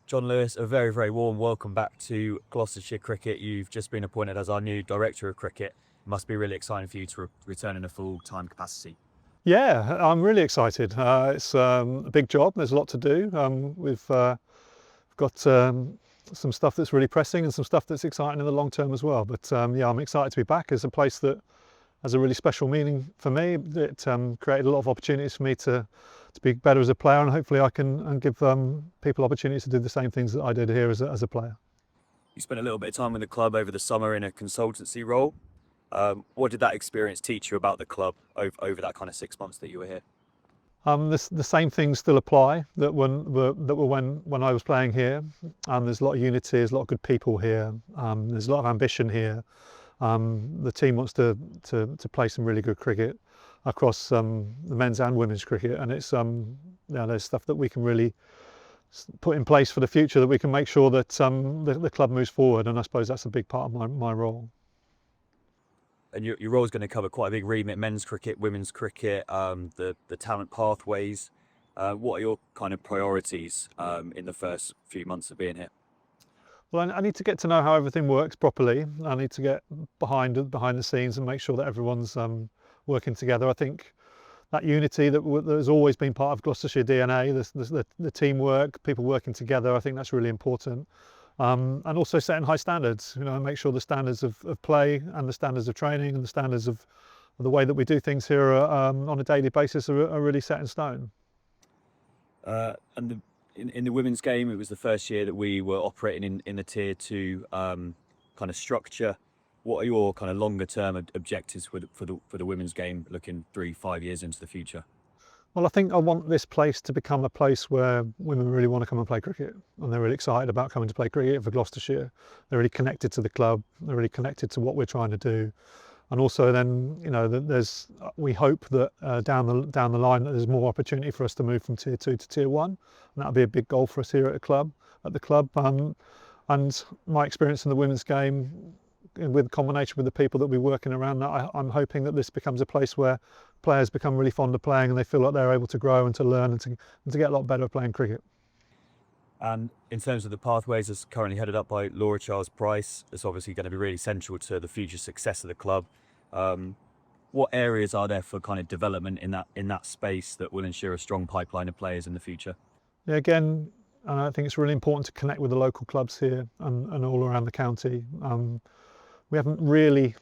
Jon Lewis, a very, very warm welcome back to Gloucestershire Cricket. You've just been appointed as our new Director of Cricket. It must be really exciting for you to return in a full-time capacity. Yeah, I'm really excited. It's a big job. There's a lot to do. We've got some stuff that's really pressing and some stuff that's exciting in the long term as well. But yeah, I'm excited to be back. It's a place that has a really special meaning for me. It created a lot of opportunities for me to be better as a player, and hopefully I can give people opportunities to do the same things that I did here as a player. You spent a little bit of time with the club over the summer in a consultancy role. What did that experience teach you about the club over that kind of 6 months that you were here? The same things still apply that were when I was playing here. There's a lot of unity, there's a lot of good people here. There's a lot of ambition here. The team wants to play some really good cricket across the men's and women's cricket, and it's there's stuff that we can really put in place for the future, that we can make sure that the club moves forward, and I suppose that's a big part of my role. And your role is going to cover quite a big remit: men's cricket, women's cricket, the talent pathways. What are your kind of priorities in the first few months of being here? Well, I need to get to know how everything works properly. I need to get behind the scenes and make sure that everyone's working together. I think that unity that has always been part of Gloucestershire DNA, the teamwork, people working together, I think that's really important. And also setting high standards, make sure the standards of play and the standards of training and the standards of the way that we do things here on a daily basis are really set in stone. And in the women's game, it was the first year that we were operating in the Tier 2 kind of structure. What are your kind of longer term objectives for the women's game, looking 3-5 years into the future? Well, I think I want this place to become a place where women really want to come and play cricket, and they're really excited about coming to play cricket for Gloucestershire. They're really connected to the club. They're really connected to what we're trying to do. And also then, we hope that down the line that there's more opportunity for us to move from Tier 2 to Tier 1. And that'll be a big goal for us here at the club. And my experience in the women's game, with combination with the people that we're working around that, I'm hoping that this becomes a place where players become really fond of playing, and they feel like they're able to grow and to learn and to get a lot better at playing cricket. And in terms of the pathways, it's currently headed up by Laura Charles-Price. It's obviously going to be really central to the future success of the club. What areas are there for kind of development in that space that will ensure a strong pipeline of players in the future? Yeah, again, I think it's really important to connect with the local clubs here and all around the county. We haven't really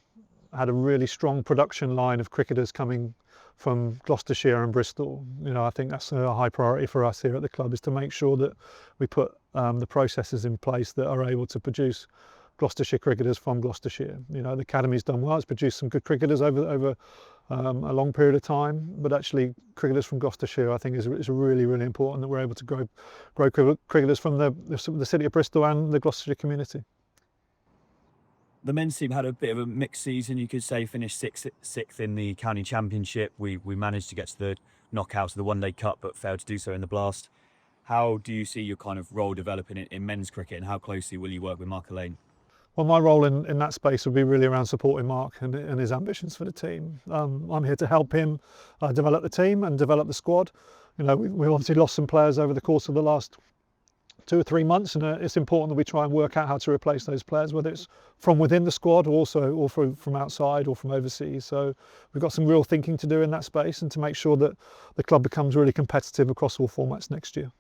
had a really strong production line of cricketers coming from Gloucestershire and Bristol. I think that's a high priority for us here at the club, is to make sure that we put the processes in place that are able to produce Gloucestershire cricketers from Gloucestershire. The academy's done well; it's produced some good cricketers over a long period of time. But actually, cricketers from Gloucestershire, I think, is really, really important, that we're able to grow cricketers from the city of Bristol and the Gloucestershire community. The men's team had a bit of a mixed season, you could say. Finished sixth in the county championship. We managed to get to the knockouts of the One Day Cup, but failed to do so in the Blast. How do you see your kind of role developing in men's cricket, and how closely will you work with Mark Elaine? Well, my role in that space would be really around supporting Mark and his ambitions for the team. I'm here to help him develop the team and develop the squad. We've obviously lost some players over the course of the last 2 or 3 months, and it's important that we try and work out how to replace those players, whether it's from within the squad or from outside or from overseas. So we've got some real thinking to do in that space, and to make sure that the club becomes really competitive across all formats next year.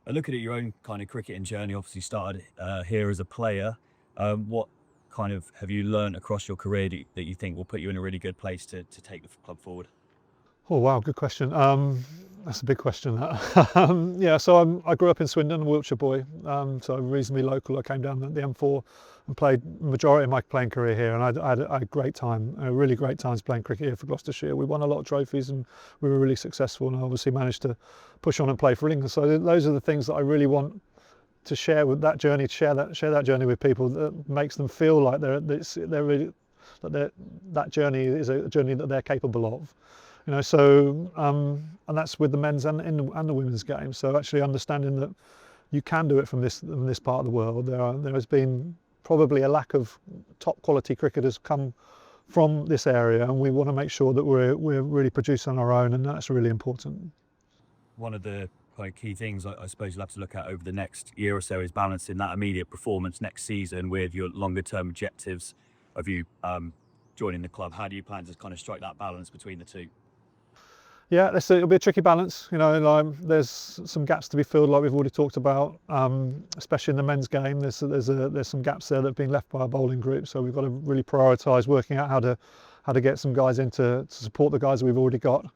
Looking at your own kind of cricketing journey, obviously started here as a player. What kind of have you learned across your career that you think will put you in a really good place to take the club forward? Oh wow, good question. That's a big question. Yeah, so I grew up in Swindon, a Wiltshire boy, so reasonably local. I came down the M4 and played the majority of my playing career here, and I had a great time, really great times playing cricket here for Gloucestershire. We won a lot of trophies and we were really successful, and I obviously managed to push on and play for England. So those are the things that I really want to share with that journey, to share that journey with people, that makes them feel like that journey is a journey that they're capable of. And that's with the men's and the women's game. So actually understanding that you can do it from this part of the world. There has been probably a lack of top quality cricketers come from this area, and we want to make sure that we're really producing on our own, and that's really important. One of the kind of key things I suppose you'll have to look at over the next year or so is balancing that immediate performance next season with your longer term objectives of you joining the club. How do you plan to kind of strike that balance between the two? Yeah, it'll be a tricky balance. You know, like, there's some gaps to be filled, like we've already talked about, especially in the men's game. There's some gaps there that have been left by our bowling group, so we've got to really prioritise working out how to get some guys in to support the guys that we've already got,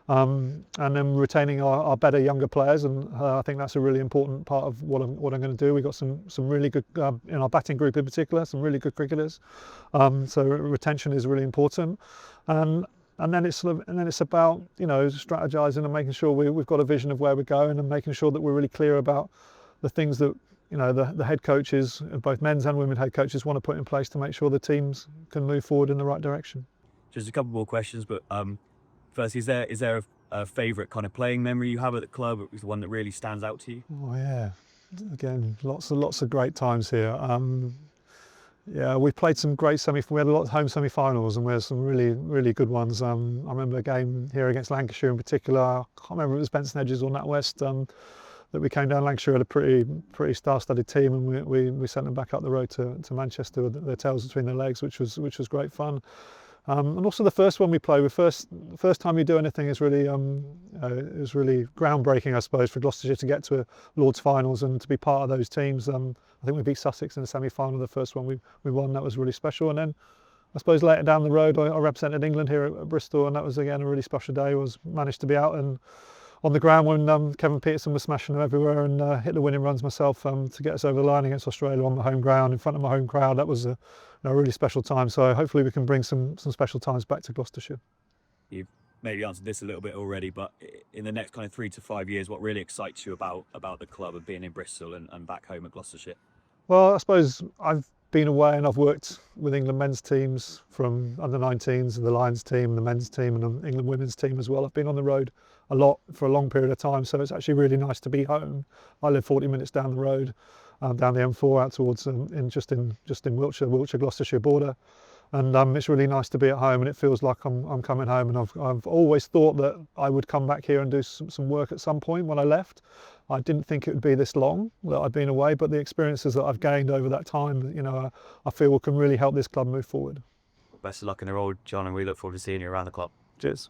and then retaining our better younger players. And I think that's a really important part of what I'm going to do. We've got some really good in our batting group in particular, some really good cricketers. So retention is really important. And then it's about, you know, strategizing and making sure we've got a vision of where we're going, and making sure that we're really clear about the things that, you know, the head coaches, both men's and women's head coaches, want to put in place to make sure the teams can move forward in the right direction. Just a couple more questions, but first, is there a favourite kind of playing memory you have at the club? Is the one that really stands out to you? Oh yeah, again, lots of great times here. Yeah, we played some great we had a lot of home semi-finals, and we had some really good ones. I remember a game here against Lancashire in particular. I can't remember if it was Benson Hedges or NatWest, that we came down. Lancashire had a pretty star-studded team, and we sent them back up the road to Manchester with their tails between their legs, which was great fun. And also the first one we played, the first time you do anything is really groundbreaking, I suppose, for Gloucestershire to get to a Lord's finals and to be part of those teams. I think we beat Sussex in the semi-final, the first one we won. That was really special. And then I suppose later down the road, I represented England here at Bristol, and that was again a really special day. I managed to be out and on the ground when Kevin Peterson was smashing them everywhere, and hit the winning runs myself to get us over the line against Australia on the home ground in front of my home crowd. That was a really special time. So hopefully we can bring some special times back to Gloucestershire. You've maybe answered this a little bit already, but in the next kind of 3 to 5 years, what really excites you about the club and being in Bristol and back home at Gloucestershire? Well, I suppose I've been away and I've worked with England men's teams, from under 19s, the Lions team, the men's team, and the England women's team as well. I've been on the road a lot for a long period of time, so it's actually really nice to be home. I live 40 minutes down the road, down the M4 out towards just in Wiltshire, Gloucestershire border, and it's really nice to be at home, and it feels like I'm coming home. And I've always thought that I would come back here and do some work at some point. When I left, I didn't think it would be this long that I'd been away, but the experiences that I've gained over that time, you know, I feel can really help this club move forward. Best of luck in the role, John, and we look forward to seeing you around the club. Cheers.